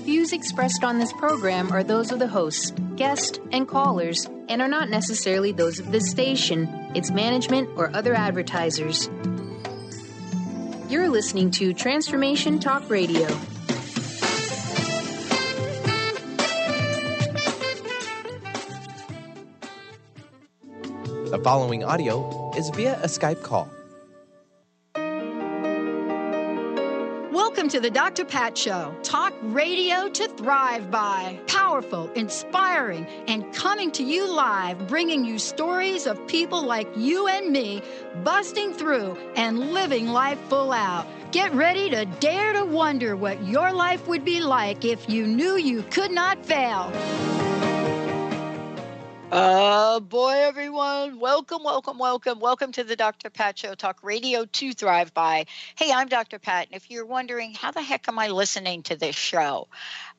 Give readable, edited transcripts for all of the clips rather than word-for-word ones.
Views expressed on this program are those of the hosts, guests, and callers, and are not necessarily those of this station, its management, or other advertisers. You're listening to Transformation Talk Radio. The following audio is via a Skype call. Welcome to the Dr. Pat Show. Talk radio to thrive by. Powerful, inspiring, and coming to you live, bringing you stories of people like you and me busting through and living life full out. Get ready to dare to wonder what your life would be like if you knew you could not fail. Boy, everyone. Welcome to the Dr. Pat Show, Talk Radio to Thrive By. Hey, I'm Dr. Pat, and if you're wondering, how the heck am I listening to this show?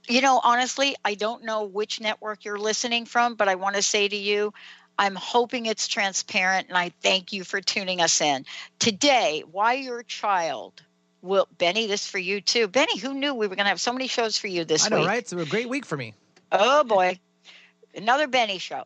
You know, honestly, I don't know which network you're listening from, but I want to say to you, I'm hoping it's transparent, and I thank you for tuning us in. Today, why your child will... Benny, this is for you, too. Benny, who knew we were going to have so many shows for you this week? I know, right? It's a great week for me. Oh, boy. Another Benny show.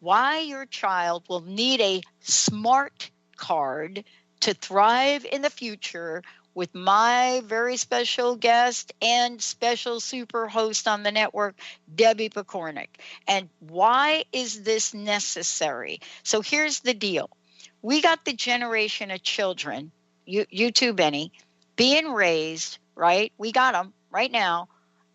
Why your child will need a smart card to thrive in the future with my very special guest and special super host on the network, Debbie Pokornik. And why is this necessary? So here's the deal. We got the generation of children, you too, Benny, being raised, right? We got them right now.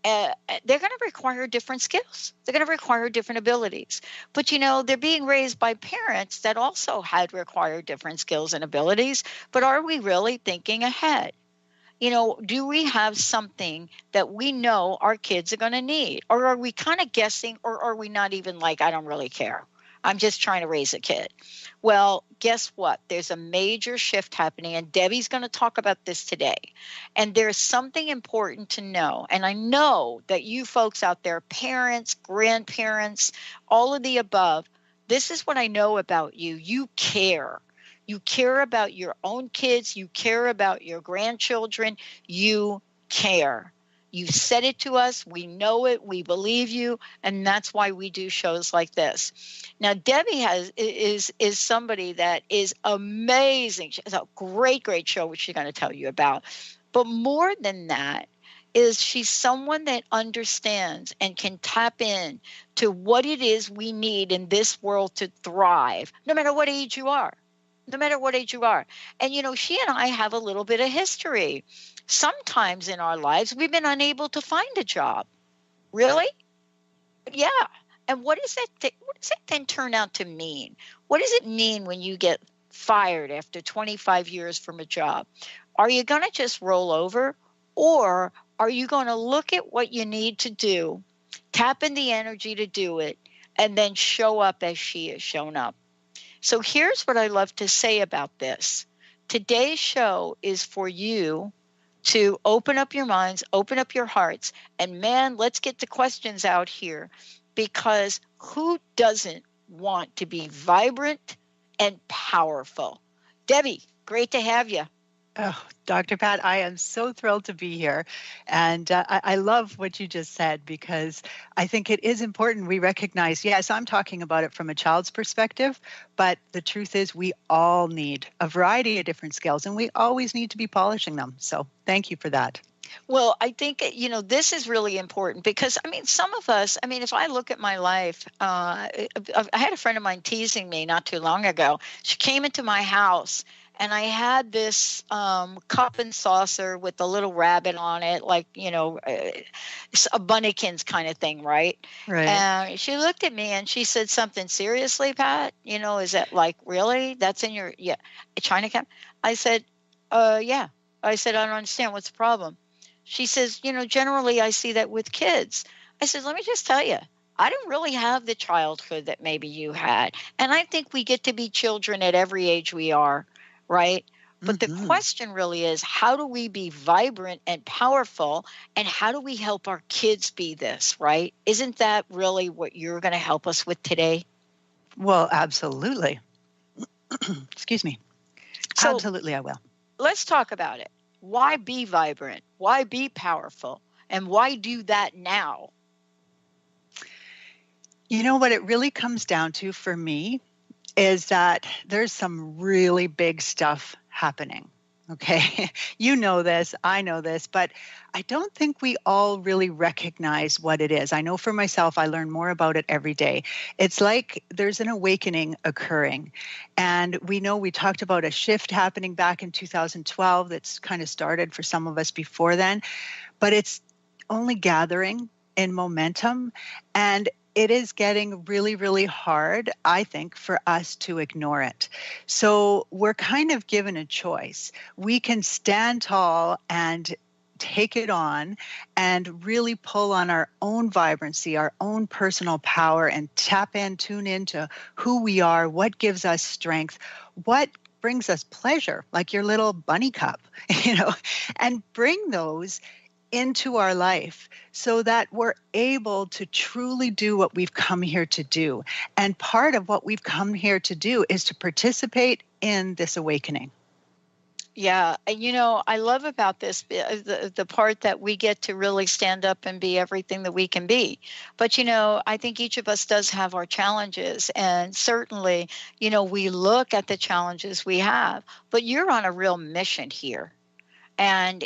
They're going to require different skills. They're going to require different abilities. But, you know, they're being raised by parents that also had required different skills and abilities. But are we really thinking ahead? You know, do we have something that we know our kids are going to need? Or are we kind of guessing, or are we not even like, I don't really care. I'm just trying to raise a kid. Well, guess what? There's a major shift happening, and Debbie's going to talk about this today. And there's something important to know. And I know that you folks out there, parents, grandparents, all of the above, this is what I know about you. You care. You care about your own kids. You care about your grandchildren. You care. You said it to us. We know it. We believe you. And that's why we do shows like this. Now, Debbie is somebody that is amazing. She has a great show, which she's going to tell you about. But more than that is she's someone that understands and can tap in to what it is we need in this world to thrive, no matter what age you are. No matter what age you are. And, you know, she and I have a little bit of history. Sometimes in our lives, we've been unable to find a job. Really? Yeah. And what does that then turn out to mean? What does it mean when you get fired after 25 years from a job? Are you going to just roll over? Or are you going to look at what you need to do, tap in the energy to do it, and then show up as she has shown up? So here's what I love to say about this. Today's show is for you to open up your minds, open up your hearts, and man, let's get the questions out here, because who doesn't want to be vibrant and powerful? Debbie, great to have you. Oh, Dr. Pat, I am so thrilled to be here. And I love what you just said, because I think it is important we recognize, yes, I'm talking about it from a child's perspective, but the truth is we all need a variety of different skills, and we always need to be polishing them. So thank you for that. Well, I think, you know, this is really important because, I mean, some of us, I mean, if I look at my life, I had a friend of mine teasing me not too long ago. She came into my house and I had this cup and saucer with a little rabbit on it, like, you know, a Bunnykins kind of thing, right? Right. And she looked at me and she said, something, seriously, Pat? You know, is that like, really? That's in your, China cap? I said, yeah. I said, I don't understand. What's the problem? She says, you know, generally I see that with kids. I said, let me just tell you, I don't really have the childhood that maybe you had. And I think we get to be children at every age we are, right? But the question really is, how do we be vibrant and powerful? And how do we help our kids be this, right? Isn't that really what you're going to help us with today? Well, absolutely. Excuse me. So, absolutely, I will. Let's talk about it. Why be vibrant? Why be powerful? And why do that now? You know what it really comes down to for me is that there's some really big stuff happening. Okay. You know this, I know this, but I don't think we all really recognize what it is. I know for myself, I learn more about it every day. It's like there's an awakening occurring. And we talked about a shift happening back in 2012 that's kind of started for some of us before then, but it's only gathering in momentum. And it is getting really, really hard, I think, for us to ignore it. So we're kind of given a choice. We can stand tall and take it on and really pull on our own vibrancy, our own personal power, and tune into who we are, what gives us strength, what brings us pleasure, like your little bunny cup, and bring those into our life so that we're able to truly do what we've come here to do. And part of what we've come here to do is to participate in this awakening. Yeah, and I love about this the part that we get to really stand up and be everything that we can be. But I think each of us does have our challenges, and certainly, we look at the challenges we have. But you're on a real mission here. And,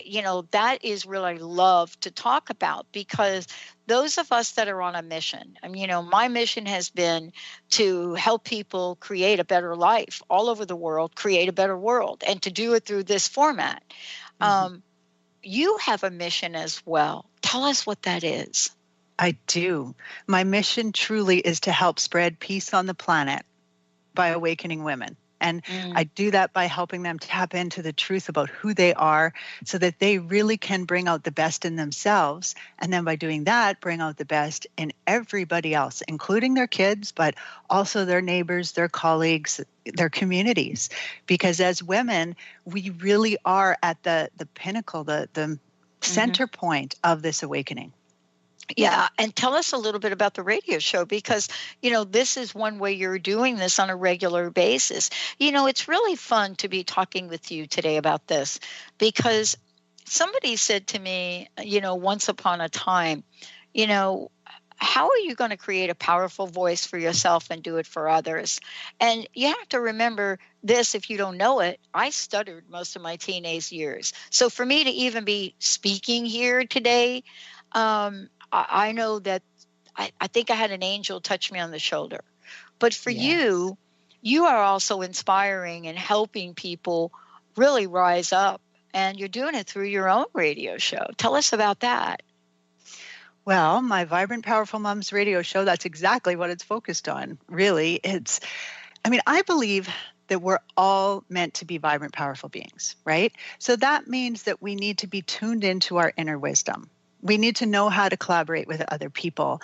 that is really love to talk about, because those of us that are on a mission, my mission has been to help people create a better life all over the world, create a better world, and to do it through this format. Mm-hmm. You have a mission as well. Tell us what that is. I do. My mission truly is to help spread peace on the planet by awakening women. And I do that by helping them tap into the truth about who they are so that they really can bring out the best in themselves. And then by doing that, bring out the best in everybody else, including their kids, but also their neighbors, their colleagues, their communities. Because as women, we really are at the pinnacle, the center point of this awakening. Yeah. And tell us a little bit about the radio show, because, this is one way you're doing this on a regular basis. It's really fun to be talking with you today about this, because somebody said to me, once upon a time, how are you going to create a powerful voice for yourself and do it for others? And you have to remember this, if you don't know it, I stuttered most of my teenage years. So for me to even be speaking here today, I know that I think I had an angel touch me on the shoulder. But for you are also inspiring and helping people really rise up. And you're doing it through your own radio show. Tell us about that. Well, my Vibrant Powerful Moms radio show, that's exactly what it's focused on. Really, I believe that we're all meant to be vibrant, powerful beings, right? So that means that we need to be tuned into our inner wisdom. We need to know how to collaborate with other people.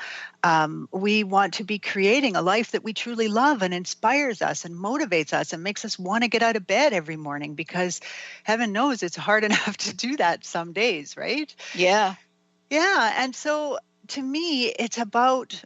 We want to be creating a life that we truly love and inspires us and motivates us and makes us want to get out of bed every morning, because heaven knows it's hard enough to do that some days, right? Yeah. Yeah. And so to me, it's about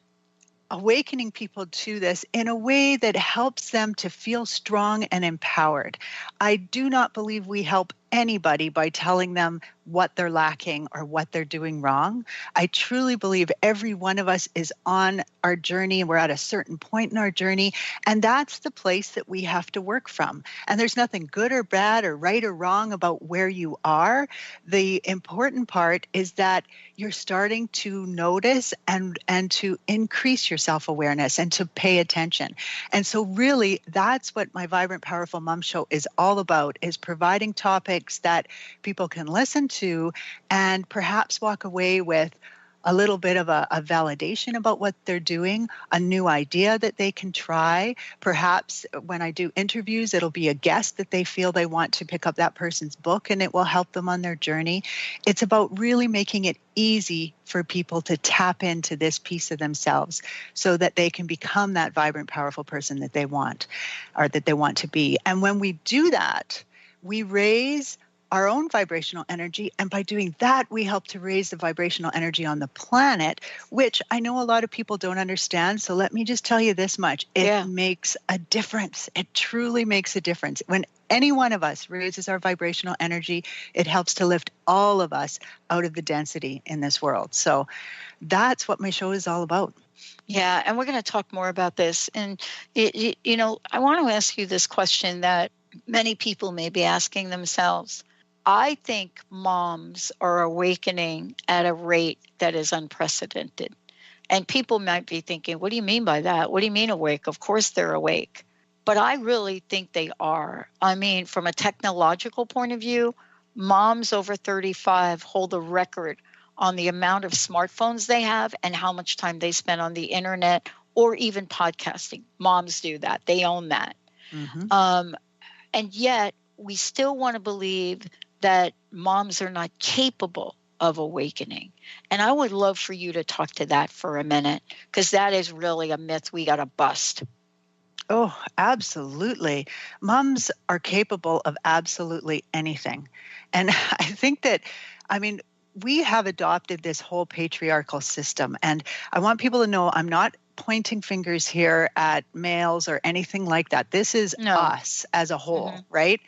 awakening people to this in a way that helps them to feel strong and empowered. I do not believe we help anybody by telling them what they're lacking or what they're doing wrong. I truly believe every one of us is on our journey, and we're at a certain point in our journey, and that's the place that we have to work from. And there's nothing good or bad or right or wrong about where you are. The important part is that you're starting to notice and to increase your self-awareness and to pay attention. And so really, that's what my Vibrant Powerful Mom Show is all about, is providing topics that people can listen to and perhaps walk away with a little bit of a validation about what they're doing, a new idea that they can try. Perhaps when I do interviews, it'll be a guest that they feel they want to pick up that person's book, and it will help them on their journey. It's about really making it easy for people to tap into this piece of themselves so that they can become that vibrant, powerful person that they want, or that they want to be. And when we do that, we raise our own vibrational energy. And by doing that, we help to raise the vibrational energy on the planet, which I know a lot of people don't understand. So let me just tell you this much. It makes a difference. It truly makes a difference. When any one of us raises our vibrational energy, it helps to lift all of us out of the density in this world. So that's what my show is all about. Yeah, and we're going to talk more about this. And, I want to ask you this question that many people may be asking themselves. I think moms are awakening at a rate that is unprecedented. And people might be thinking, what do you mean by that? What do you mean awake? Of course they're awake. But I really think they are. I mean, from a technological point of view, moms over 35 hold a record on the amount of smartphones they have and how much time they spend on the internet or even podcasting. Moms do that. They own that. Mm-hmm. And yet we still want to believe that moms are not capable of awakening. And I would love for you to talk to that for a minute, because that is really a myth we got to bust. Oh, absolutely. Moms are capable of absolutely anything. And I think that, we have adopted this whole patriarchal system. And I want people to know I'm not pointing fingers here at males or anything like that. This is us as a whole, right?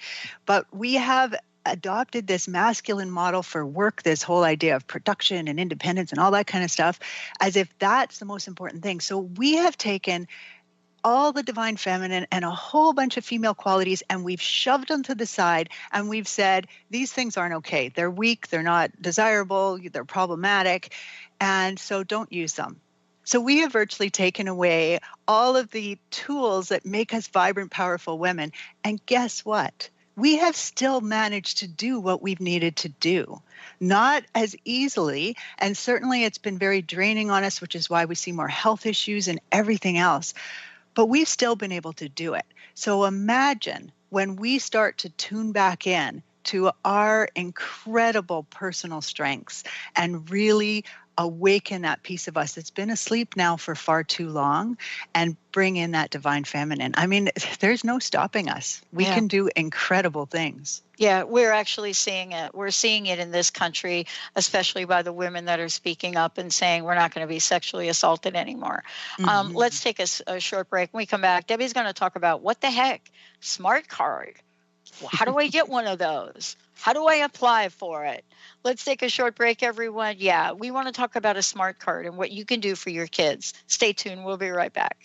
But we have adopted this masculine model for work, this whole idea of production and independence and all that kind of stuff, as if that's the most important thing. So we have taken all the divine feminine and a whole bunch of female qualities, and we've shoved them to the side, and we've said, these things aren't okay. They're weak, they're not desirable, they're problematic, and so don't use them. So we have virtually taken away all of the tools that make us vibrant, powerful women, and guess what? We have still managed to do what we've needed to do. Not as easily, and certainly it's been very draining on us, which is why we see more health issues and everything else. But we've still been able to do it. So imagine when we start to tune back in to our incredible personal strengths and really awaken that piece of us that's been asleep now for far too long and bring in that divine feminine. There's no stopping us. We can do incredible things. Yeah, we're actually seeing it. We're seeing it in this country, especially by the women that are speaking up and saying we're not going to be sexually assaulted anymore. Let's take a short break. When we come back, Debbie's going to talk about what the heck, smart card. Well, how do I get one of those? How do I apply for it? Let's take a short break, everyone. Yeah, we want to talk about a smart card and what you can do for your kids. Stay tuned. We'll be right back.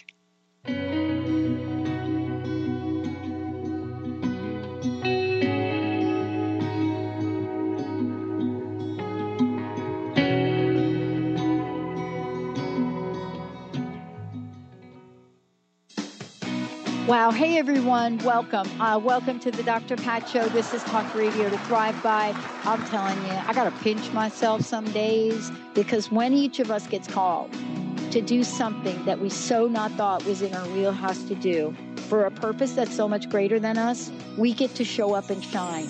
Wow. Hey, everyone. Welcome. Welcome to the Dr. Pat Show. This is Talk Radio to Thrive By. I'm telling you, I got to pinch myself some days, because when each of us gets called to do something that we so not thought was in our wheelhouse to do for a purpose that's so much greater than us, we get to show up and shine.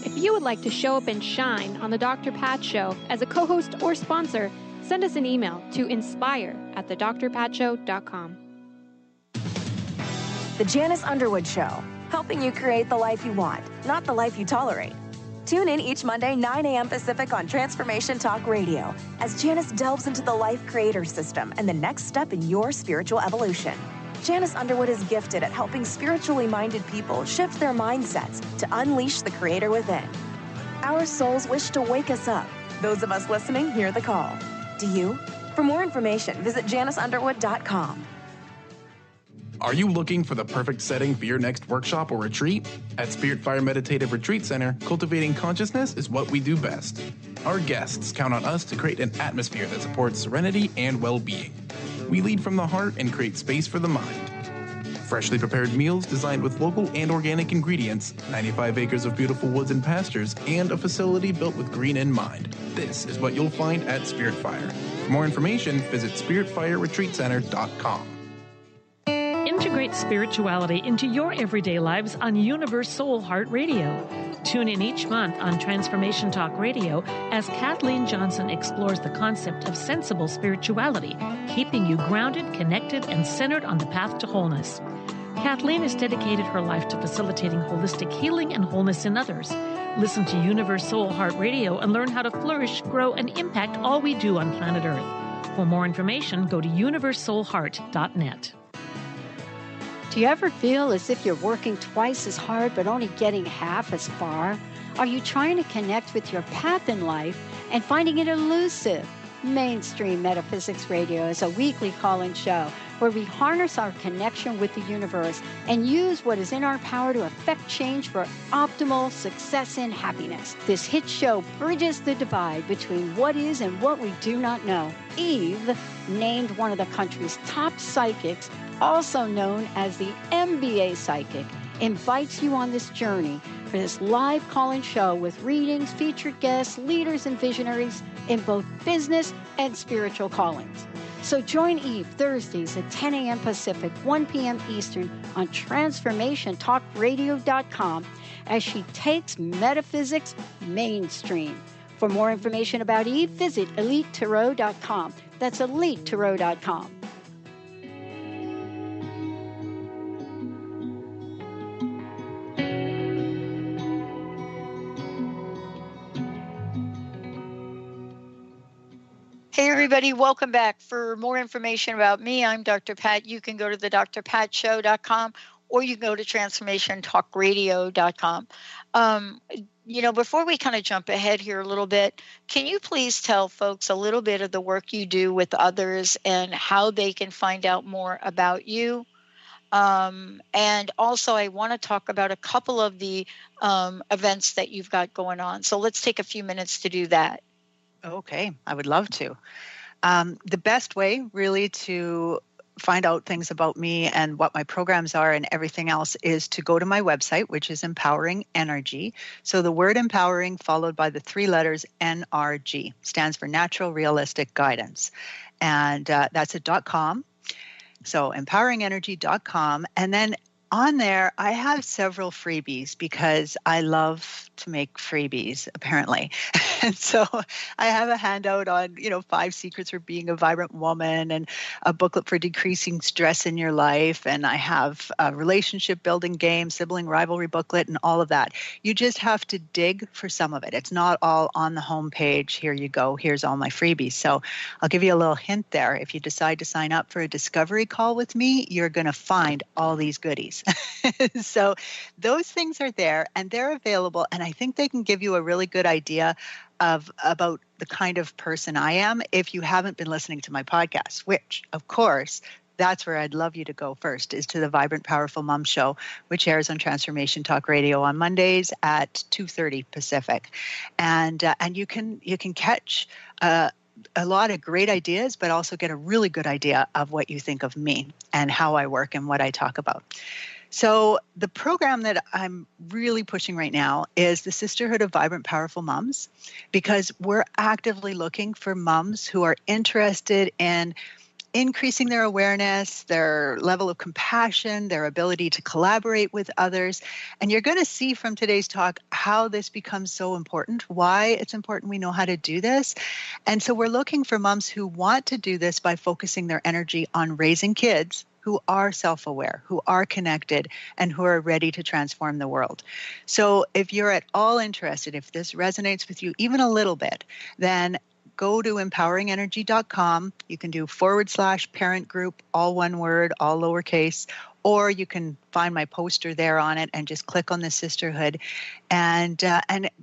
If you would like to show up and shine on the Dr. Pat Show as a co-host or sponsor, send us an email to inspire@thedrpatshow.com. The Janice Underwood Show, helping you create the life you want, not the life you tolerate. Tune in each Monday, 9 a.m. Pacific on Transformation Talk Radio as Janice delves into the life creator system and the next step in your spiritual evolution. Janice Underwood is gifted at helping spiritually minded people shift their mindsets to unleash the creator within. Our souls wish to wake us up. Those of us listening hear the call. Do you? For more information, visit janiceunderwood.com. Are you looking for the perfect setting for your next workshop or retreat? At Spirit Fire Meditative Retreat Center, cultivating consciousness is what we do best. Our guests count on us to create an atmosphere that supports serenity and well-being. We lead from the heart and create space for the mind. Freshly prepared meals designed with local and organic ingredients, 95 acres of beautiful woods and pastures, and a facility built with green in mind. This is what you'll find at Spirit Fire. For more information, visit spiritfireretreatcenter.com. Integrate spirituality into your everyday lives on Universe Soul Heart Radio. Tune in each month on Transformation Talk Radio as Kathleen Johnson explores the concept of sensible spirituality, keeping you grounded, connected, and centered on the path to wholeness. Kathleen has dedicated her life to facilitating holistic healing and wholeness in others. Listen to Universe Soul Heart Radio and learn how to flourish, grow, and impact all we do on planet Earth. For more information, go to universesoulheart.net. Do you ever feel as if you're working twice as hard but only getting half as far? Are you trying to connect with your path in life and finding it elusive? Mainstream Metaphysics Radio is a weekly call-in show where we harness our connection with the universe and use what is in our power to affect change for optimal success and happiness. This hit show bridges the divide between what is and what we do not know. Eve, named one of the country's top psychics, also known as the MBA psychic, invites you on this journey for this live call-in show with readings, featured guests, leaders, and visionaries in both business and spiritual callings. So join Eve Thursdays at 10 a.m. Pacific, 1 p.m. Eastern on TransformationTalkRadio.com as she takes metaphysics mainstream. For more information about Eve, visit EliteTarot.com. That's EliteTarot.com. Hey, everybody, welcome back. For more information about me, I'm Dr. Pat. You can go to the drpatshow.com or you can go to transformationtalkradio.com. Before we kind of jump ahead here a little bit, can you please tell folks a little bit of the work you do with others and how they can find out more about you? And also, I want to talk about a couple of the events that you've got going on. So let's take a few minutes to do that. Okay, I would love to. The best way really to find out things about me and what my programs are and everything else is to go to my website, which is Empowering Energy. So the word empowering followed by the three letters NRG stands for Natural Realistic Guidance. And that's a .com. So empoweringenergy.com. And then on there, I have several freebies because I love to make freebies, apparently. And so I have a handout on, 5 secrets for being a vibrant woman and a booklet for decreasing stress in your life. And I have a relationship building game, sibling rivalry booklet, and all of that. You just have to dig for some of it. It's not all on the homepage. Here you go. Here's all my freebies. So I'll give you a little hint there. If you decide to sign up for a discovery call with me, you're going to find all these goodies. So those things are there and they're available. And I think they can give you a really good idea about the kind of person I am if you haven't been listening to my podcast, which, of course, that's where I'd love you to go first, is to the Vibrant Powerful Mom Show, which airs on Transformation Talk Radio on Mondays at 2:30 Pacific. And you can catch a lot of great ideas, but also get a really good idea of what you think of me and how I work and what I talk about. So the program that I'm really pushing right now is the Sisterhood of Vibrant Powerful Moms, because we're actively looking for moms who are interested in increasing their awareness, their level of compassion, their ability to collaborate with others. And you're going to see from today's talk how this becomes so important, why it's important we know how to do this. And so we're looking for moms who want to do this by focusing their energy on raising kids who are self-aware, who are connected, and who are ready to transform the world. So if you're at all interested, if this resonates with you even a little bit, then go to empoweringenergy.com. You can do /parent group, all one word, all lowercase, or you can find my poster there on it and just click on the sisterhood and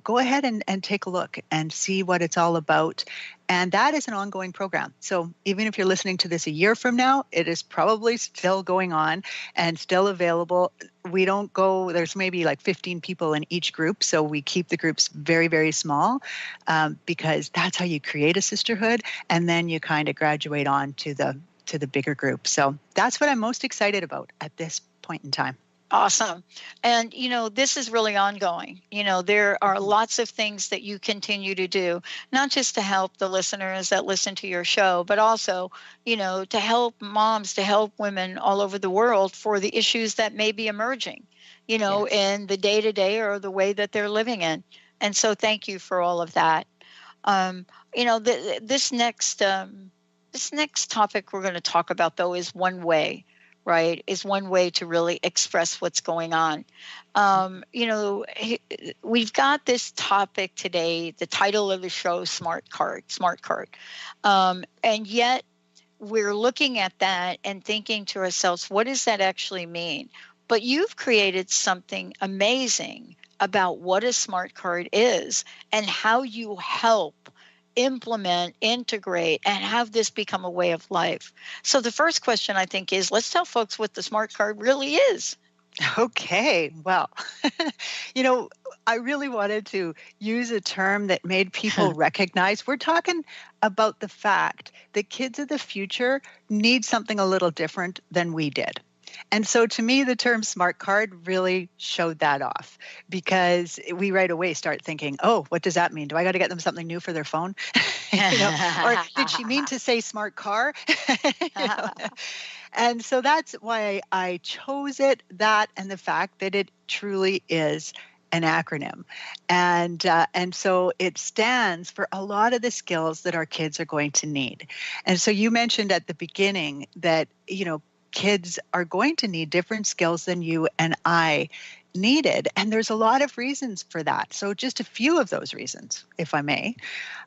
go ahead and take a look and see what it's all about. And that is an ongoing program. So even if you're listening to this a year from now, it is probably still going on and still available. We don't go, there's maybe like 15 people in each group. So we keep the groups very, very small because that's how you create a sisterhood. And then you kind of graduate on to the bigger group. So that's what I'm most excited about at this point in time. Awesome. And, this is really ongoing. There are lots of things that you continue to do, not just to help the listeners that listen to your show, but also, to help moms, to help women all over the world for the issues that may be emerging, Yes. in the day-to-day or the way that they're living in. And so thank you for all of that. This next topic we're going to talk about, though, is one way. right, is one way to really express what's going on. We've got this topic today, the title of the show, Smart Card. And yet we're looking at that and thinking to ourselves, what does that actually mean? But you've created something amazing about what a smart card is and how you help implement, integrate, and have this become a way of life. So the first question, I think, is let's tell folks what the smart card really is. Okay, well, I really wanted to use a term that made people recognize we're talking about the fact that kids of the future need something a little different than we did. And so to me, the term smart card really showed that off, because we right away start thinking, oh, what does that mean? Do I got to get them something new for their phone? Or did she mean to say smart car? And so that's why I chose it, that and the fact that it truly is an acronym. And so it stands for a lot of the skills that our kids are going to need. And so you mentioned at the beginning that, kids are going to need different skills than you and I needed. And there's a lot of reasons for that. So just a few of those reasons, if I may,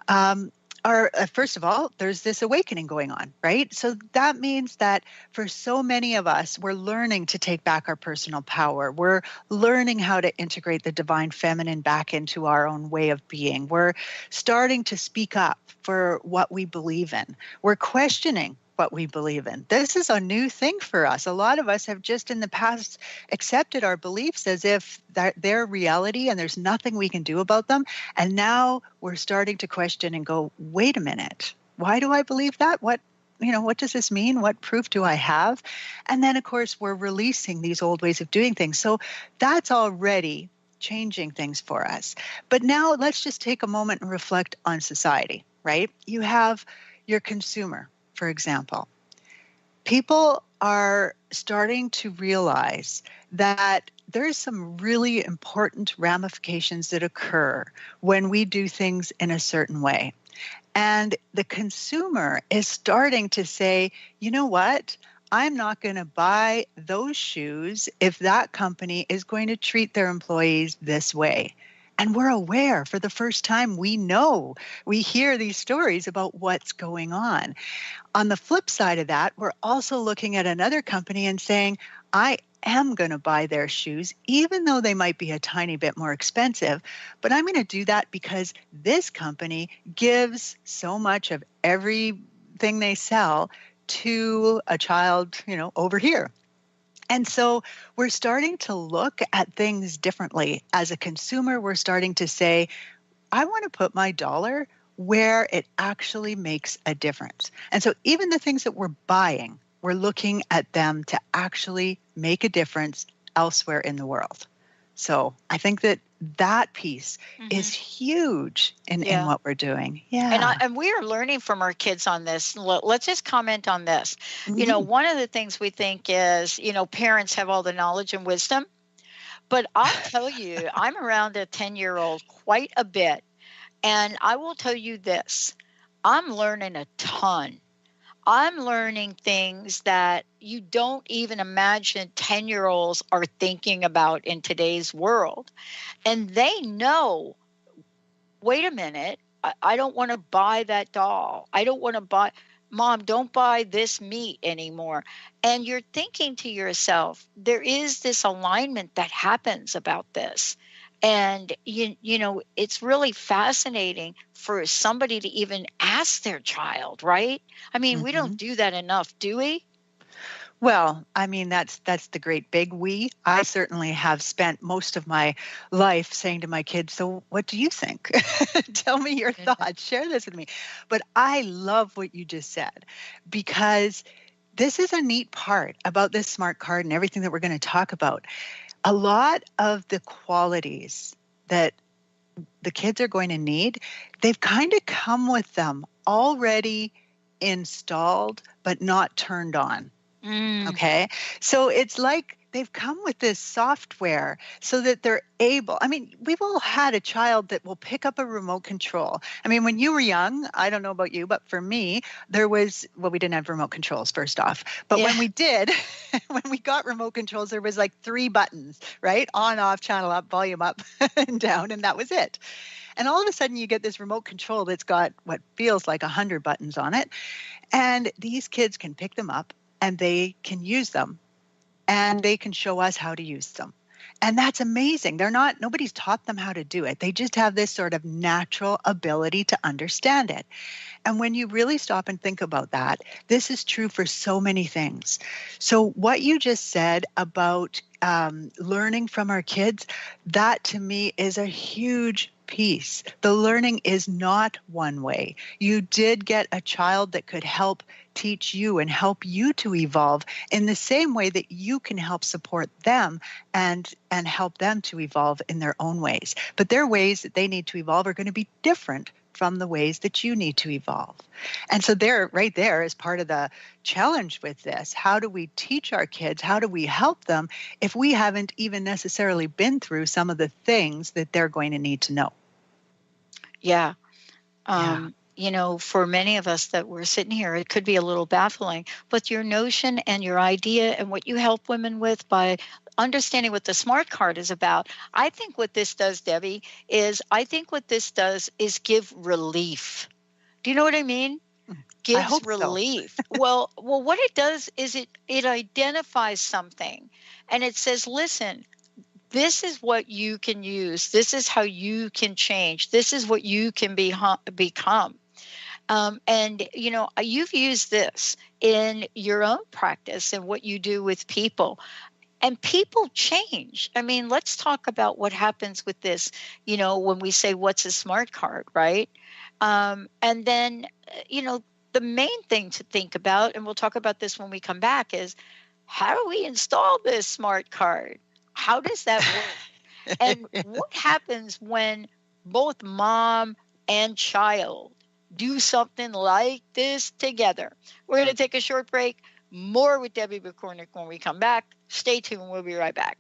are, first of all, there's this awakening going on, right? So that means that for so many of us, we're learning to take back our personal power. We're learning how to integrate the divine feminine back into our own way of being. We're starting to speak up for what we believe in. We're questioning what we believe in. This is a new thing for us. A lot of us have just in the past accepted our beliefs as if they're reality and there's nothing we can do about them. And now we're starting to question and go, wait a minute, why do I believe that? What does this mean? What proof do I have? And then, of course, we're releasing these old ways of doing things. So that's already changing things for us. But now let's just take a moment and reflect on society, right? You have your consumer, for example. People are starting to realize that there's some really important ramifications that occur when we do things in a certain way. And the consumer is starting to say, you know what? I'm not going to buy those shoes if that company is going to treat their employees this way. And we're aware for the first time, we hear these stories about what's going on. On the flip side of that, we're also looking at another company and saying, I am going to buy their shoes, even though they might be a tiny bit more expensive, but I'm going to do that because this company gives so much of everything they sell to a child, over here. And so we're starting to look at things differently. As a consumer, we're starting to say, I want to put my dollar where it actually makes a difference. And so even the things that we're buying, we're looking at them to actually make a difference elsewhere in the world. So I think that piece is huge in what we're doing. Yeah. And we are learning from our kids on this. Let's just comment on this. One of the things we think is, parents have all the knowledge and wisdom. But I'll tell you, I'm around a 10-year-old quite a bit. And I will tell you this, I'm learning a ton. I'm learning things that you don't even imagine 10-year-olds are thinking about in today's world. And they know, wait a minute, I don't want to buy that doll. I don't want to buy, Mom, don't buy this meat anymore. And you're thinking to yourself, there is this alignment that happens about this. And, it's really fascinating for somebody to even ask their child, right? I mean, we don't do that enough, do we? Well, I mean, that's the great big we. I certainly have spent most of my life saying to my kids, so what do you think? Tell me your thoughts. Share this with me. But I love what you just said, because this is a neat part about this smart card and everything that we're going to talk about. A lot of the qualities that the kids are going to need, they've kind of come with them already installed, but not turned on. Okay. So it's like they've come with this software so that they're able, I mean, we've all had a child that will pick up a remote control. I mean, when you were young, I don't know about you, but for me, we didn't have remote controls first off. But when we did, when we got remote controls, there was like 3 buttons, right? On, off, channel up, volume up and down, and that was it. And all of a sudden you get this remote control that's got what feels like 100 buttons on it. And these kids can pick them up and they can use them. And they can show us how to use them. And that's amazing. Nobody's taught them how to do it. They just have this sort of natural ability to understand it. And when you really stop and think about that, this is true for so many things. So what you just said about learning from our kids, that to me is a huge piece. The learning is not one way. You did get a child that could help teach you and help you to evolve in the same way that you can help support them and help them to evolve in their own ways. But their ways that they need to evolve are going to be different from the ways that you need to evolve. And so right there is part of the challenge with this. How do we teach our kids? How do we help them if we haven't even necessarily been through some of the things that they're going to need to know? Yeah. You know, for many of us that we're sitting here, it could be a little baffling, but your notion and your idea and what you help women with by understanding what the SMART card is about, I think what this does, Debbie, is give relief. Do you know what I mean? Gives relief. So. Well, what it does is it identifies something and it says, listen, this is what you can use. This is how you can change. This is what you can become. And, you know, you've used this in your own practice and what you do with people. And people change. I mean, let's talk about what happens with this, you know, when we say, what's a SMART card, right? And then, you know, the main thing to think about, and we'll talk about this when we come back, is how do we install this SMART card? How does that work? And what happens when both mom and child do something like this together? We're going to take a short break. More with Debbie McCormick when we come back. Stay tuned. We'll be right back.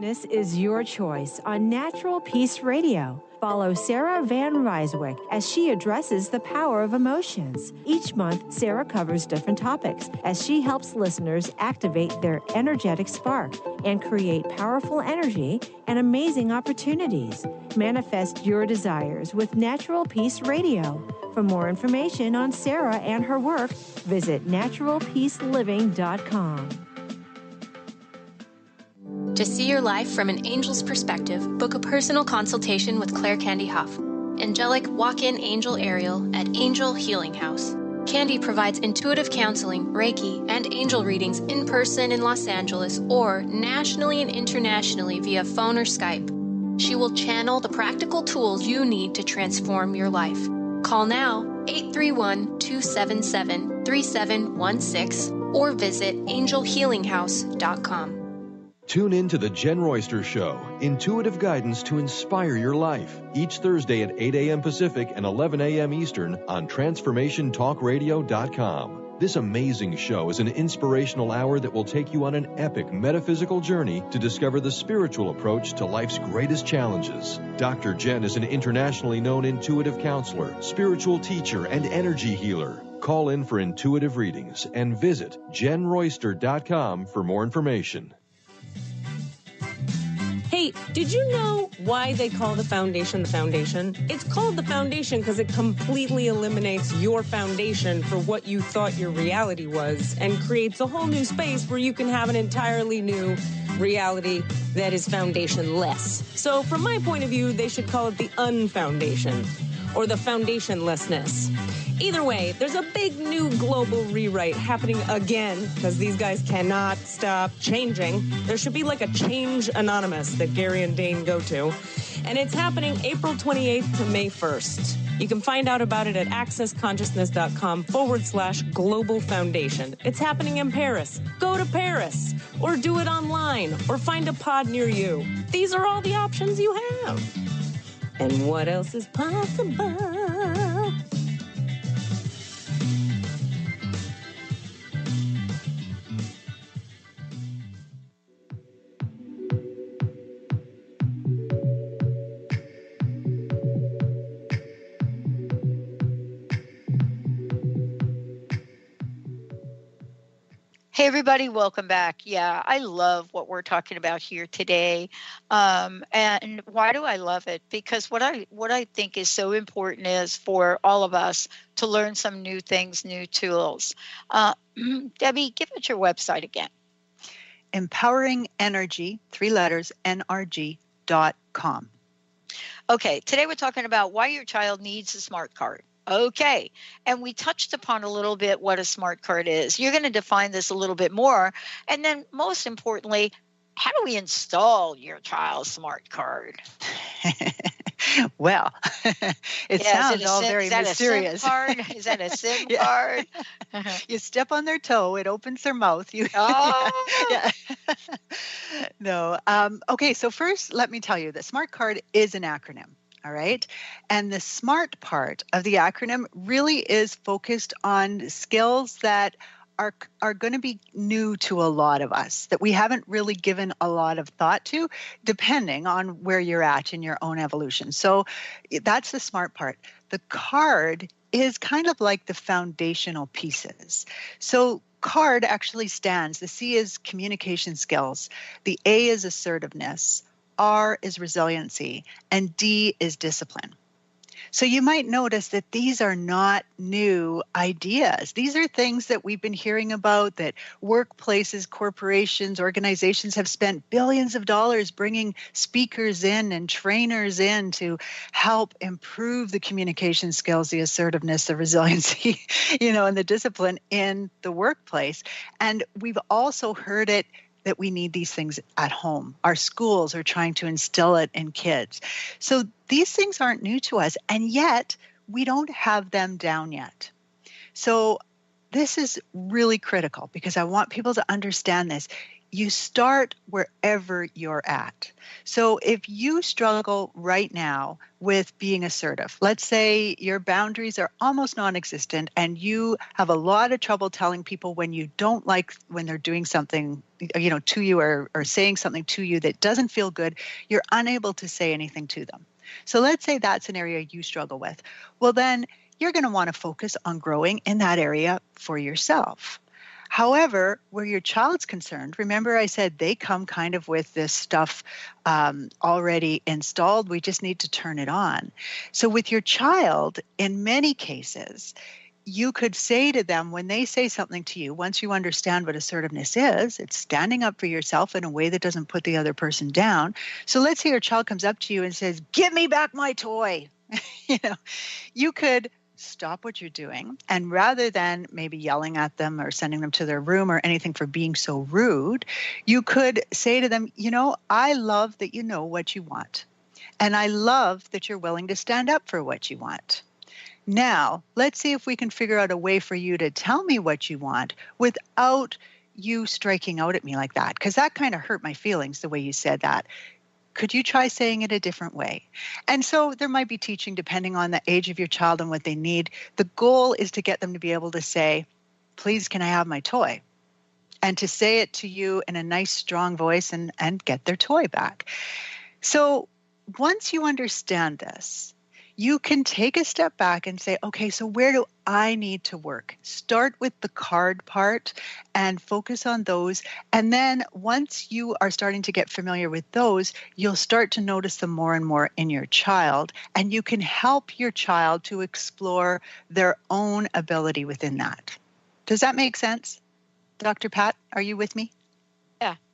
Happiness is your choice on Natural Peace Radio. Follow Sarah Van Ryswick as she addresses the power of emotions. Each month, Sarah covers different topics as she helps listeners activate their energetic spark and create powerful energy and amazing opportunities. Manifest your desires with Natural Peace Radio. For more information on Sarah and her work, visit naturalpeaceliving.com. To see your life from an angel's perspective, book a personal consultation with Claire Candy Huff, angelic walk-in angel Ariel at Angel Healing House. Candy provides intuitive counseling, Reiki, and angel readings in person in Los Angeles or nationally and internationally via phone or Skype. She will channel the practical tools you need to transform your life. Call now, 831-277-3716, or visit angelhealinghouse.com. Tune in to The Jen Royster Show, intuitive guidance to inspire your life, each Thursday at 8 a.m. Pacific and 11 a.m. Eastern on TransformationTalkRadio.com. This amazing show is an inspirational hour that will take you on an epic metaphysical journey to discover the spiritual approach to life's greatest challenges. Dr. Jen is an internationally known intuitive counselor, spiritual teacher, and energy healer. Call in for intuitive readings and visit JenRoyster.com for more information. Hey, did you know why they call the foundation? It's called the foundation because it completely eliminates your foundation for what you thought your reality was and creates a whole new space where you can have an entirely new reality that is foundationless. So from my point of view, they should call it the unfoundation or the foundationlessness. Either way, there's a big new global rewrite happening again because these guys cannot stop changing. There should be like a Change Anonymous that Gary and Dane go to. And it's happening April 28th to May 1st. You can find out about it at accessconsciousness.com/global foundation. It's happening in Paris. Go to Paris, or do it online, or find a pod near you. These are all the options you have. And what else is possible? Hey, everybody, welcome back. Yeah, I love what we're talking about here today. And why do I love it? Because what I think is so important is for all of us to learn some new things, new tools. Debbie, give us your website again. Empowering Energy, 3 letters, NRG.com. Okay, today we're talking about why your child needs a smart card. Okay, and we touched upon a little bit what a smart card is. You're going to define this a little bit more. And then most importantly, how do we install your child's smart card? Well, it sounds all very mysterious. Is that a SIM card? You step on their toe, it opens their mouth. Oh. No. Okay, so first, let me tell you that SMART card is an acronym. All right. And the SMART part of the acronym really is focused on skills that are going to be new to a lot of us, that we haven't really given a lot of thought to, depending on where you're at in your own evolution. So that's the SMART part. The card is kind of like the foundational pieces. So CARD actually stands, the C is communication skills, the A is assertiveness, R is resiliency, and D is discipline. So you might notice that these are not new ideas. These are things that we've been hearing about, that workplaces, corporations, organizations have spent billions of dollars bringing speakers in and trainers in to help improve the communication skills, the assertiveness, the resiliency, and the discipline in the workplace. And we've also heard it that we need these things at home. Our schools are trying to instill it in kids. So these things aren't new to us, and yet we don't have them down yet. So this is really critical because I want people to understand this. You start wherever you're at. So if you struggle right now with being assertive, let's say your boundaries are almost non-existent and you have a lot of trouble telling people when you don't like when they're doing something, to you or saying something to you that doesn't feel good, you're unable to say anything to them. So let's say that's an area you struggle with. Well, then you're going to want to focus on growing in that area for yourself. However, where your child's concerned, remember I said they come kind of with this stuff already installed. We just need to turn it on. So with your child, in many cases, you could say to them when they say something to you, once you understand what assertiveness is, it's standing up for yourself in a way that doesn't put the other person down. So let's say your child comes up to you and says, "Give me back my toy." You could stop what you're doing, and rather than maybe yelling at them or sending them to their room or anything for being so rude, you could say to them, I love that you know what you want, and I love that you're willing to stand up for what you want. Now, let's see if we can figure out a way for you to tell me what you want without you striking out at me like that, because that kind of hurt my feelings the way you said that. Could you try saying it a different way? And so there might be teaching depending on the age of your child and what they need. The goal is to get them to be able to say, "Please, can I have my toy?" And to say it to you in a nice, strong voice and get their toy back. So once you understand this, you can take a step back and say, okay, so where do I need to work? Start with the card part and focus on those. And then once you are starting to get familiar with those, you'll start to notice them more and more in your child. And you can help your child to explore their own ability within that. Does that make sense? Dr. Pat, are you with me?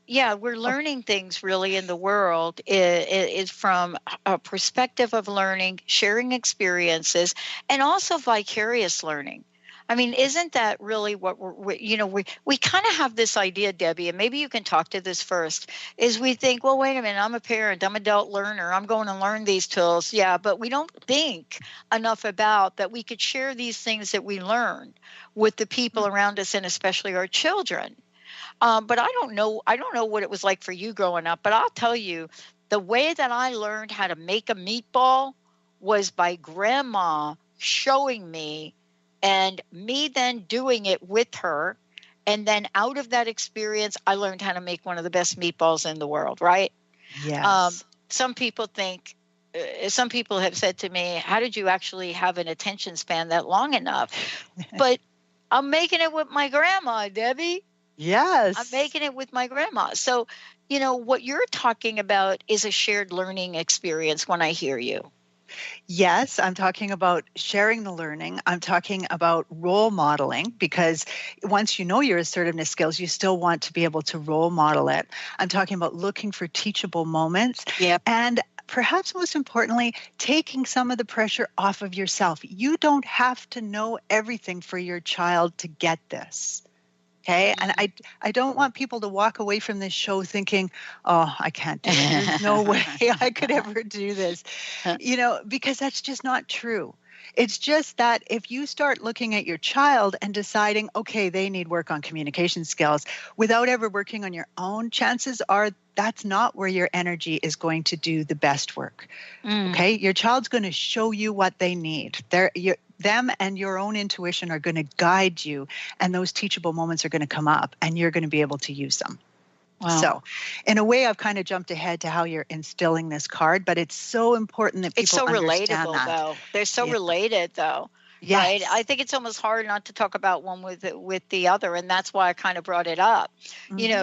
Yeah, we're learning things really in the world is from a perspective of learning, sharing experiences, and also vicarious learning. I mean, isn't that really what we kind of have this idea, Debbie, and maybe you can talk to this first, is we think, well, wait a minute, I'm a parent, I'm an adult learner, I'm going to learn these tools. Yeah, but we don't think enough about that we could share these things that we learned with the people around us and especially our children. But I don't know what it was like for you growing up, but I'll tell you, the way that I learned how to make a meatball was by grandma showing me and me then doing it with her. And then out of that experience, I learned how to make one of the best meatballs in the world, right? Yes. Some people have said to me, how did you actually have an attention span that long enough? But I'm making it with my grandma, Debbie. Yes. I'm making it with my grandma. So, what you're talking about is a shared learning experience when I hear you. Yes, I'm talking about sharing the learning. I'm talking about role modeling, because once you know your assertiveness skills, you still want to be able to role model it. I'm talking about looking for teachable moments. Yep. And perhaps most importantly, taking some of the pressure off of yourself. You don't have to know everything for your child to get this. Okay. And I don't want people to walk away from this show thinking, oh, I can't do it. There's no way I could ever do this, because that's just not true. It's just that if you start looking at your child and deciding, okay, they need work on communication skills without ever working on your own, chances are that's not where your energy is going to do the best work. Okay. Your child's going to show you what they need. Them and your own intuition are going to guide you, and those teachable moments are going to come up, and you're going to be able to use them. Wow. So in a way, I've kind of jumped ahead to how you're instilling this card, but it's so important that people understand relatable, that. Though. They're so related, though. Yes. Right? I think it's almost hard not to talk about one with the other, and that's why I kind of brought it up,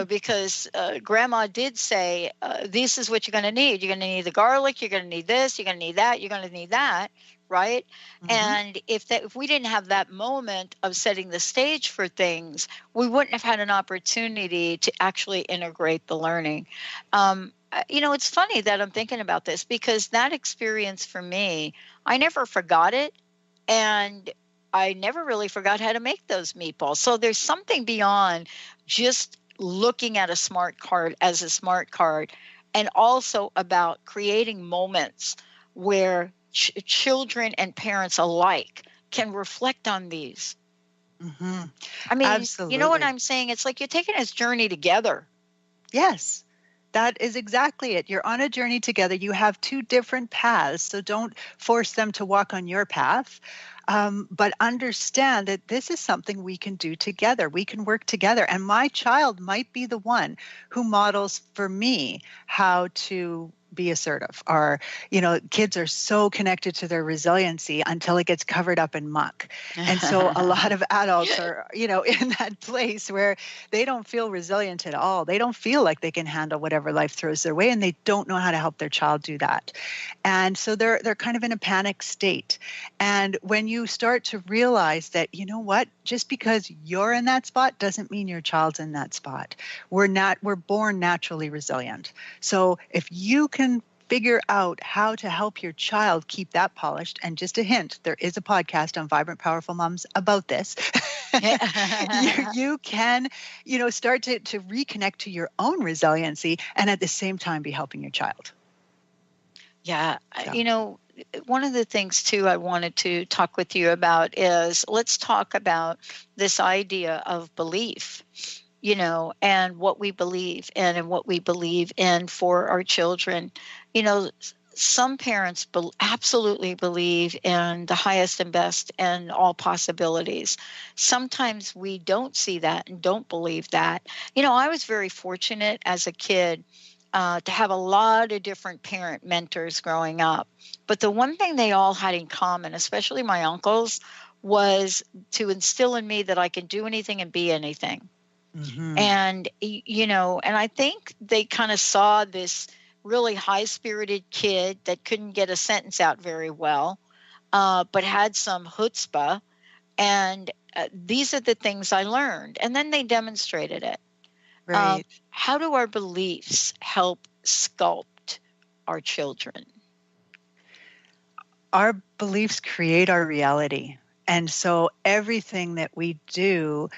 because Grandma did say, this is what you're going to need. You're going to need the garlic, you're going to need this, you're going to need that, you're going to need that, right? And if we didn't have that moment of setting the stage for things, we wouldn't have had an opportunity to actually integrate the learning. It's funny that I'm thinking about this, because that experience for me, I never forgot it. And I never really forgot how to make those meatballs. So there's something beyond just looking at a smart card as a smart card, and also about creating moments where children and parents alike can reflect on these. I mean, Absolutely. You know what I'm saying? It's like you're taking this journey together. Yes. That is exactly it. You're on a journey together. You have two different paths, so don't force them to walk on your path. But understand that this is something we can do together. We can work together. And my child might be the one who models for me how to be assertive. Or, kids are so connected to their resiliency until it gets covered up in muck. And so a lot of adults are, in that place where they don't feel resilient at all. They don't feel like they can handle whatever life throws their way, and they don't know how to help their child do that. And so they're kind of in a panic state. And when you start to realize that, just because you're in that spot doesn't mean your child's in that spot. We're born naturally resilient. So if you can figure out how to help your child keep that polished, and just a hint, there is a podcast on Vibrant Powerful Moms about this. you can, start to reconnect to your own resiliency, and at the same time be helping your child. Yeah. So. One of the things, too, I wanted to talk with you about is, let's talk about this idea of belief, and what we believe in and what we believe in for our children. Some parents absolutely believe in the highest and best and all possibilities. Sometimes we don't see that and don't believe that. I was very fortunate as a kid to have a lot of different parent mentors growing up. But the one thing they all had in common, especially my uncles, was to instill in me that I can do anything and be anything. And, and I think they kind of saw this really high-spirited kid that couldn't get a sentence out very well, but had some chutzpah. And these are the things I learned. And then they demonstrated it. Right. How do our beliefs help sculpt our children? Our beliefs create our reality. And so everything that we do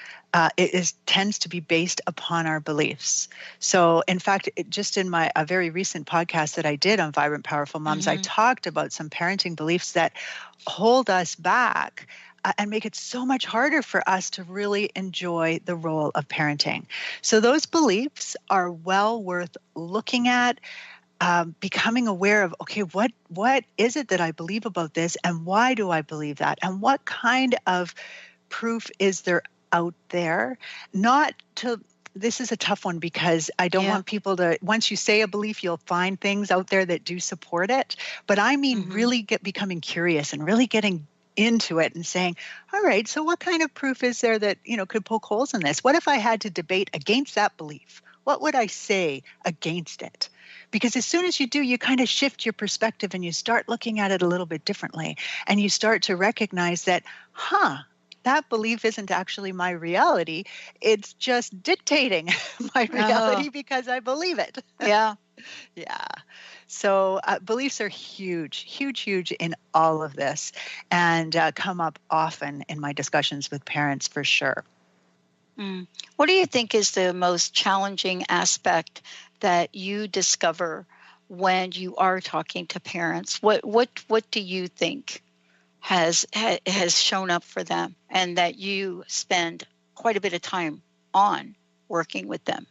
tends to be based upon our beliefs. So in fact, just in a very recent podcast that I did on Vibrant Powerful Moms, I talked about some parenting beliefs that hold us back and make it so much harder for us to really enjoy the role of parenting. So those beliefs are well worth looking at, becoming aware of, okay, what is it that I believe about this, and why do I believe that, and what kind of proof is there out there? This is a tough one because I don't want people to, once you say a belief, you'll find things out there that do support it. But I mean, really becoming curious and really getting into it and saying, all right, so what kind of proof is there that, could poke holes in this? What if I had to debate against that belief? What would I say against it? Because as soon as you do, you kind of shift your perspective and you start looking at it a little bit differently. And you start to recognize that, that belief isn't actually my reality. It's just dictating my reality because I believe it. Yeah. Yeah. So beliefs are huge, huge, huge in all of this, and come up often in my discussions with parents for sure. What do you think is the most challenging aspect that you discover when you are talking to parents? What do you think has shown up for them, and that you spend quite a bit of time on working with them?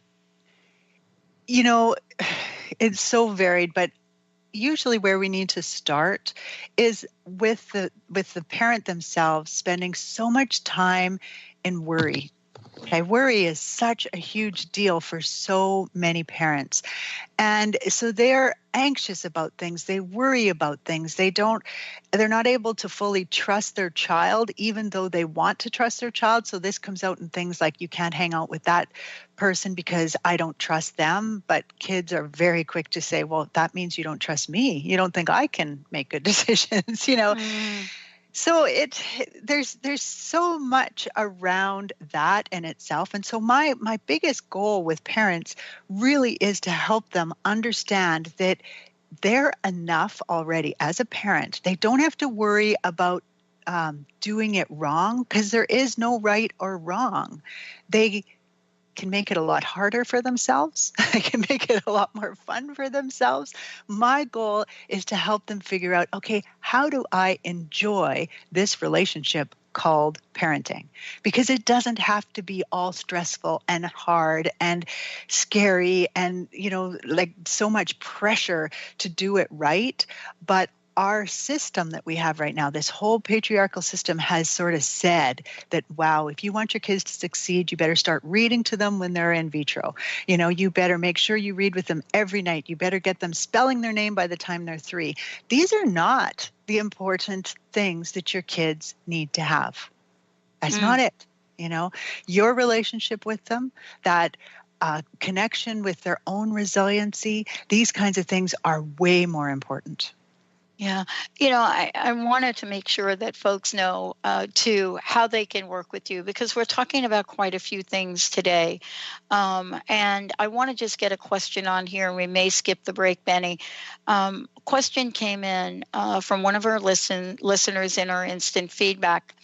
It's so varied, but usually where we need to start is with the parent themselves spending so much time in worry. Okay, worry is such a huge deal for so many parents. And so they're anxious about things. They worry about things. They're not able to fully trust their child, even though they want to trust their child. So this comes out in things like, you can't hang out with that person because I don't trust them. But kids are very quick to say, well, that means you don't trust me. You don't think I can make good decisions, So there's so much around that in itself. And so my biggest goal with parents really is to help them understand that they're enough already as a parent. They don't have to worry about doing it wrong, because there is no right or wrong. They can make it a lot harder for themselves. They can make it a lot more fun for themselves. My goal is to help them figure out, okay, how do I enjoy this relationship called parenting? Because it doesn't have to be all stressful and hard and scary and, like so much pressure to do it right. But our system that we have right now, this whole patriarchal system, has sort of said that, wow, if you want your kids to succeed, you better start reading to them when they're in vitro. You better make sure you read with them every night. You better get them spelling their name by the time they're 3. These are not the important things that your kids need to have. That's not it. Your relationship with them, that connection with their own resiliency, these kinds of things are way more important. Yeah. I wanted to make sure that folks know, too, how they can work with you, because we're talking about quite a few things today. And I want to just get a question on here, and we may skip the break, Benny. Question came in from one of our listeners in our instant feedback.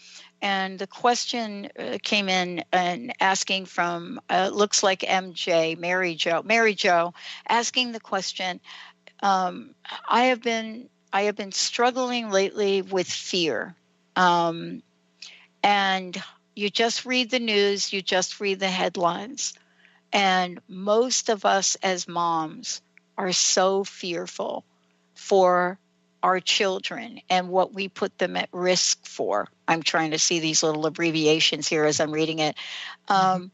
And the question came in and asking from, looks like MJ, Mary Jo, asking the question, I have been struggling lately with fear. And you just read the news, you just read the headlines. And most of us as moms are so fearful for our children and what we put them at risk for. I'm trying to see these little abbreviations here as I'm reading it. Thank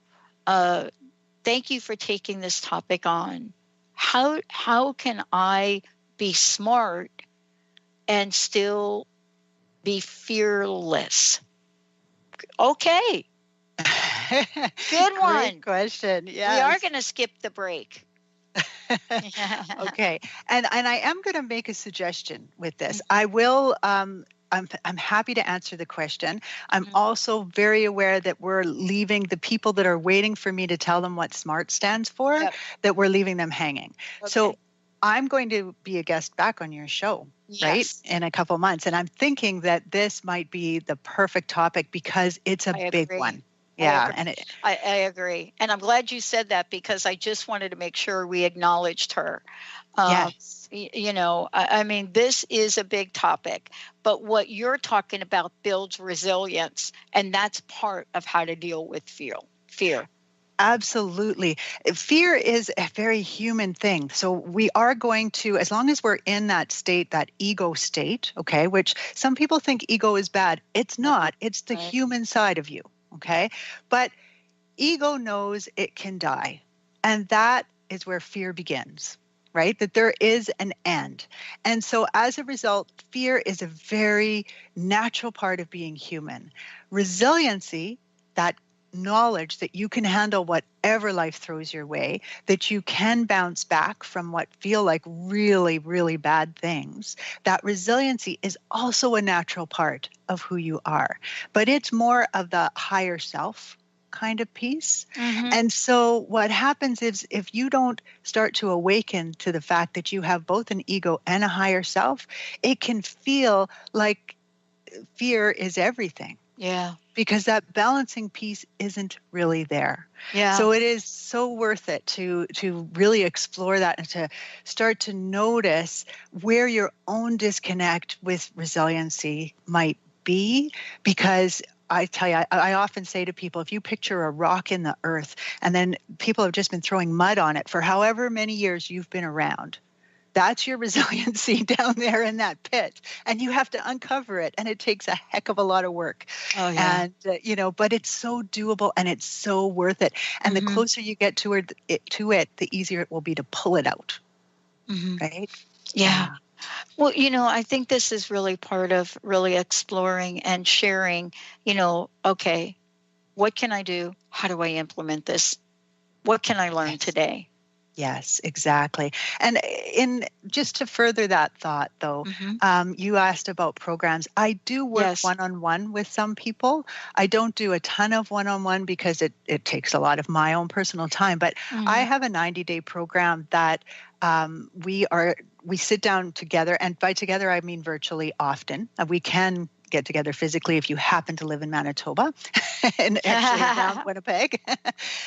you for taking this topic on. How can I be smart and still be fearless? Okay. Good one. Great question. Yeah. We are going to skip the break. Okay. And I am going to make a suggestion with this. I will, I'm happy to answer the question. I'm also very aware that we're leaving the people that are waiting for me to tell them what SMART stands for, that we're leaving them hanging. Okay. So I'm going to be a guest back on your show, right? Yes. In a couple months. And I'm thinking that this might be the perfect topic because it's a big one. Yeah. I agree. And I'm glad you said that because I just wanted to make sure we acknowledged her. Yes. I mean, this is a big topic, but what you're talking about builds resilience. And that's part of how to deal with fear. Absolutely. Fear is a very human thing. So we are going to, as long as we're in that state, that ego state, okay, which some people think ego is bad. It's not. It's the human side of you, okay? But ego knows it can die. And that is where fear begins, right? That there is an end. And so as a result, fear is a very natural part of being human. Resiliency, that knowledge that you can handle whatever life throws your way, that you can bounce back from what feel like really, really bad things. That resiliency is also a natural part of who you are, but it's more of the higher self kind of piece. And so what happens is if you don't start to awaken to the fact that you have both an ego and a higher self, it can feel like fear is everything. Yeah. Because that balancing piece isn't really there. Yeah. So it is so worth it to really explore that and to start to notice where your own disconnect with resiliency might be. Because I tell you, I often say to people, if you picture a rock in the earth and then people have just been throwing mud on it for however many years you've been around, that's your resiliency down there in that pit. And you have to uncover it. And it takes a heck of a lot of work. Oh, yeah. And, but it's so doable and it's so worth it. And the closer you get to it, the easier it will be to pull it out. Right? Yeah. Well, I think this is really part of really exploring and sharing, okay, what can I do? How do I implement this? What can I learn today? Yes, exactly. And just to further that thought, though, you asked about programs. I do work one-on-one with some people. I don't do a ton of one-on-one because it takes a lot of my own personal time. But I have a 90-day program that we sit down together, and by together I mean virtually often. We can get together physically if you happen to live in Manitoba and actually around Winnipeg.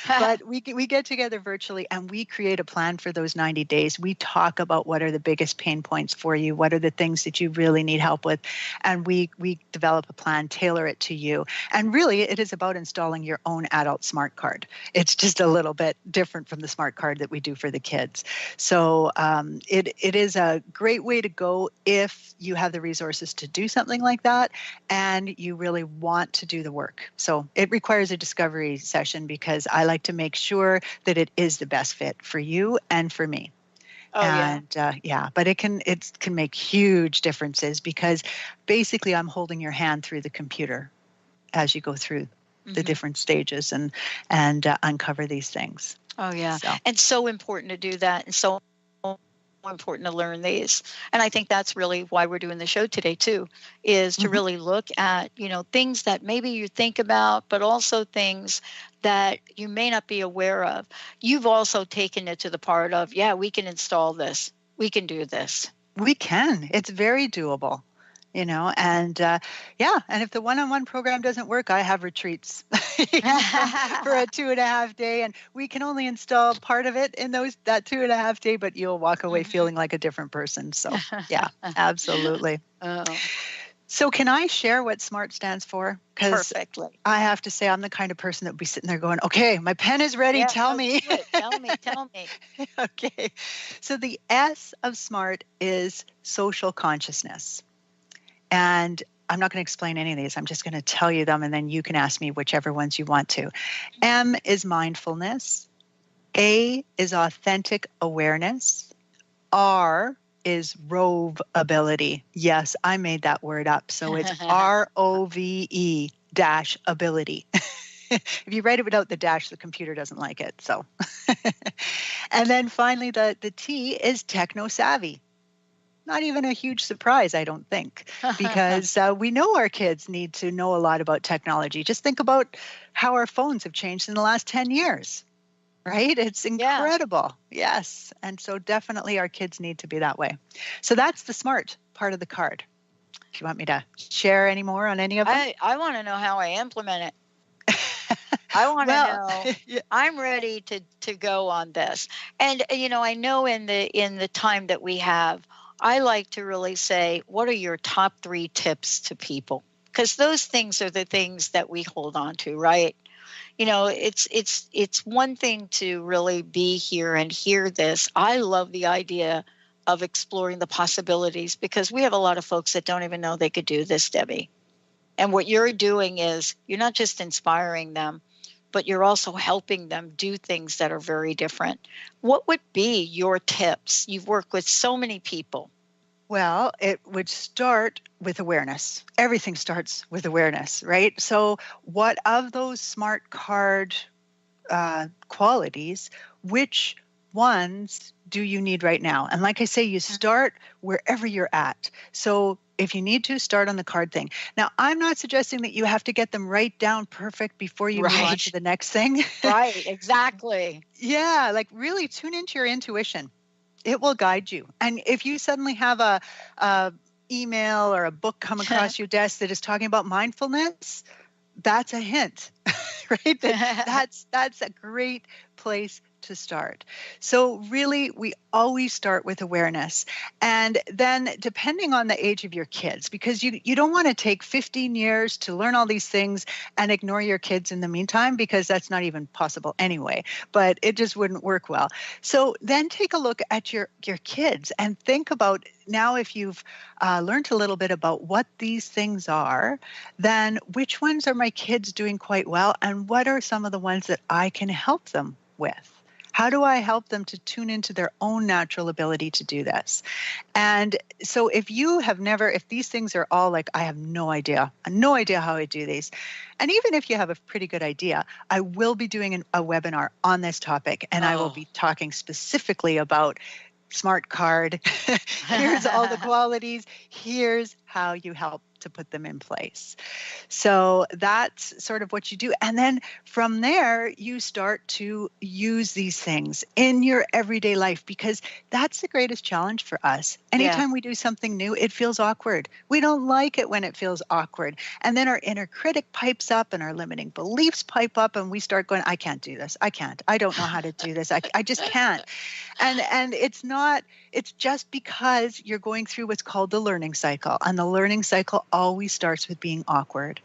But we get together virtually and we create a plan for those 90 days. We talk about what are the biggest pain points for you, what are the things that you really need help with, and we develop a plan, tailor it to you. And really, it is about installing your own adult smart card. It's just a little bit different from the smart card that we do for the kids. So it is a great way to go if you have the resources to do something like that and you really want to do the work. So it requires a discovery session because I like to make sure that it is the best fit for you and for me. But it can make huge differences because basically I'm holding your hand through the computer as you go through the different stages and uncover these things. Oh, yeah. And so important to do that. And so important to learn these. And I think that's really why we're doing the show today too, is to really look at, things that maybe you think about, but also things that you may not be aware of. You've also taken it to the part of, we can install this. We can do this. We can. It's very doable. And if the one-on-one program doesn't work, I have retreats for a 2.5 day, and we can only install part of it in that 2.5 day, but you'll walk away feeling like a different person. So yeah, absolutely. So can I share what SMART stands for? Perfectly. I have to say I'm the kind of person that would be sitting there going, okay, my pen is ready. Tell me. Tell me. Okay. So the S of SMART is social consciousness. And I'm not going to explain any of these. I'm just going to tell you them, and then you can ask me whichever ones you want to. M is mindfulness. A is authentic awareness. R is rove ability. Yes, I made that word up. So it's ROVE -ability. If you write it without the dash, the computer doesn't like it. So, and then finally, the T is techno savvy. Not even a huge surprise, I don't think, because we know our kids need to know a lot about technology. Just think about how our phones have changed in the last 10 years, right? It's incredible. Yeah. Yes. And so definitely our kids need to be that way. So that's the SMART part of the card. Do you want me to share any more on any of them? I want to know how I implement it. I want to know. Yeah. I'm ready to go on this. And I know in the time that we have, I like to really say, what are your top 3 tips to people? Because those things are the things that we hold on to, right? It's one thing to really be here and hear this. I love the idea of exploring the possibilities, because we have a lot of folks that don't even know they could do this, Debbie. And what you're doing is you're not just inspiring them, but you're also helping them do things that are very different. What would be your tips? You've worked with so many people. Well, it would start with awareness. Everything starts with awareness, right? So what of those SMART card qualities, which ones do you need right now? And like I say, you start wherever you're at. So if you need to, start on the card thing. Now, I'm not suggesting that you have to get them right down perfect before you move on to the next thing. Right, exactly. Yeah, like really tune into your intuition. It will guide you. And if you suddenly have a email or a book come across your desk that is talking about mindfulness, that's a hint, right? That's a great place to start. So really, we always start with awareness. And then depending on the age of your kids, because you don't want to take 15 years to learn all these things and ignore your kids in the meantime, because that's not even possible anyway, but it just wouldn't work well. So then take a look at your kids and think about, now if you've learned a little bit about what these things are, then which ones are my kids doing quite well, and what are some of the ones that I can help them with? How do I help them to tune into their own natural ability to do this? And so if these things are all like, I have no idea how I do these. And even if you have a pretty good idea, I will be doing a webinar on this topic, and I will be talking specifically about SMART card. Here's all the qualities. Here's how you help to put them in place. So that's sort of what you do. And then from there, you start to use these things in your everyday life, because that's the greatest challenge for us. Anytime we do something new, it feels awkward. We don't like it when it feels awkward. And then our inner critic pipes up and our limiting beliefs pipe up, and we start going, I can't do this. I can't. I don't know how to do this. I just can't. And it's just because you're going through what's called the learning cycle. And the learning cycle always starts with being awkward.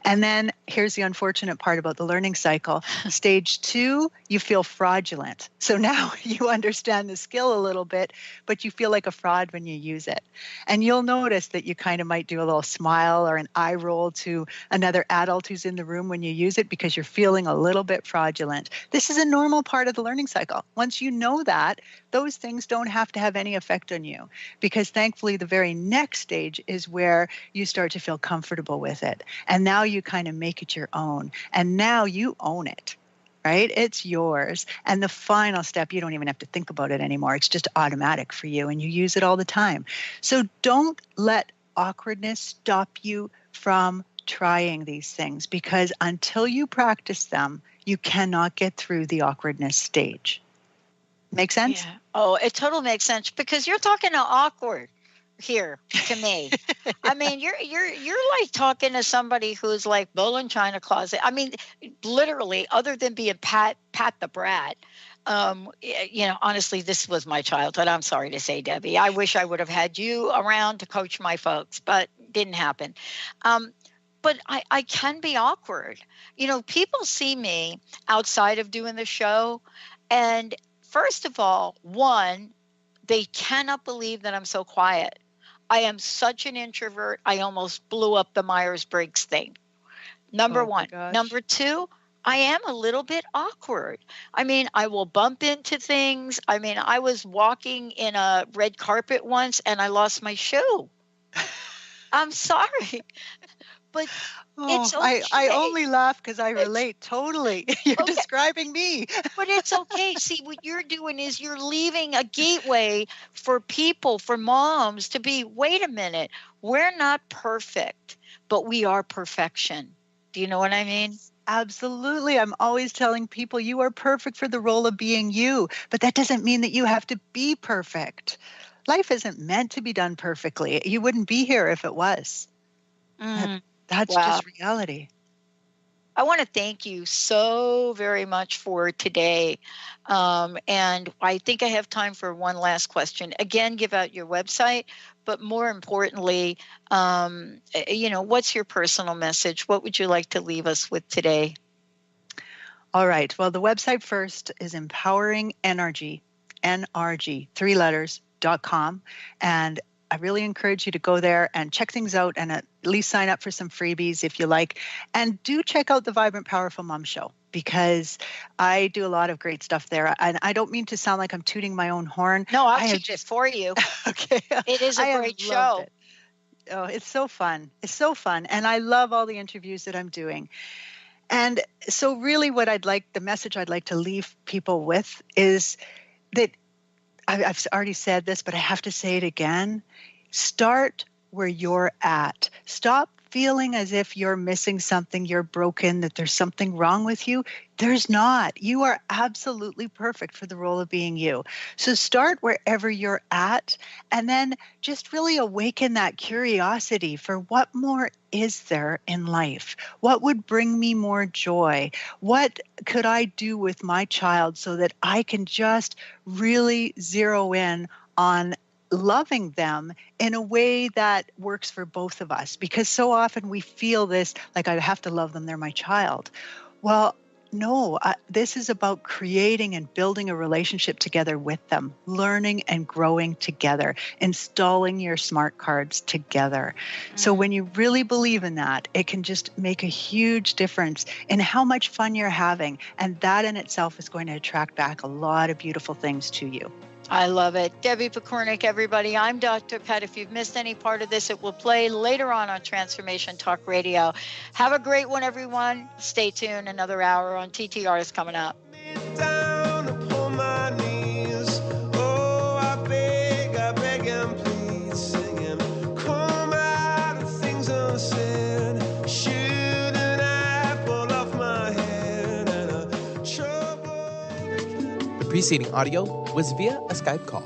And then here's the unfortunate part about the learning cycle. Stage 2, you feel fraudulent. So now you understand the skill a little bit, but you feel like a fraud when you use it. And you'll notice that you kind of might do a little smile or an eye roll to another adult who's in the room when you use it, because you're feeling a little bit fraudulent. This is a normal part of the learning cycle. Once you know that, those things don't have to have any effect on you, because thankfully the very next stage is where you start to feel comfortable with it. And now you kind of make it your own. And now you own it, right? It's yours. And the final step, you don't even have to think about it anymore. It's just automatic for you, and you use it all the time. So don't let awkwardness stop you from trying these things, because until you practice them, you cannot get through the awkwardness stage. Make sense? Yeah. Oh, it totally makes sense, because you're talking awkward here to me. I mean, you're like talking to somebody who's like bull in China closet. I mean, literally, other than being Pat the brat. Honestly, this was my childhood. I'm sorry to say, Debbie. I wish I would have had you around to coach my folks, but didn't happen. But I can be awkward. People see me outside of doing the show, and first of all, one, they cannot believe that I'm so quiet. I am such an introvert. I almost blew up the Myers-Briggs thing. Number one. Number two, I am a little bit awkward. I mean, I will bump into things. I mean, I was walking in a red carpet once and I lost my shoe. I'm sorry. But it's okay. I only laugh because I relate totally. You're describing me. But it's okay. See, what you're doing is you're leaving a gateway for people, for moms to be, wait a minute, we're not perfect, but we are perfection. Do you know what I mean? Absolutely. I'm always telling people you are perfect for the role of being you, but that doesn't mean that you have to be perfect. Life isn't meant to be done perfectly. You wouldn't be here if it was. That's Wow. just reality. I want to thank you so very much for today. And I think I have time for one last question. Again, give out your website, but more importantly, what's your personal message? What would you like to leave us with today? All right. Well, the website first is Empowering NRG, 3 letters.com. And I really encourage you to go there and check things out and at least sign up for some freebies if you like. And do check out the Vibrant Powerful Mom Show, because I do a lot of great stuff there. And I don't mean to sound like I'm tooting my own horn. No, I'll toot it for you. Okay. It is a great show. Oh, it's so fun. It's so fun. And I love all the interviews that I'm doing. And so really the message I'd like to leave people with is that I've already said this, but I have to say it again. Start where you're at. Stop feeling as if you're missing something, you're broken, that there's something wrong with you. There's not. You are absolutely perfect for the role of being you. So start wherever you're at, and then just really awaken that curiosity for what more is there in life? What would bring me more joy? What could I do with my child so that I can just really zero in on loving them in a way that works for both of us? Because so often we feel this, like, I have to love them, they're my child. Well, no, this is about creating and building a relationship together with them, learning and growing together, installing your smart cards together. So when you really believe in that, it can just make a huge difference in how much fun you're having. And that in itself is going to attract back a lot of beautiful things to you. I love it. Debbie Pokornik, everybody. I'm Dr. Pat. If you've missed any part of this, it will play later on Transformation Talk Radio. Have a great one, everyone. Stay tuned. Another hour on TTR is coming up. Down upon my knees. Oh, I beg and plead, singing, come out of things unsaid. Shoot an apple off my head and a trouble. The preceding audio was via a Skype call.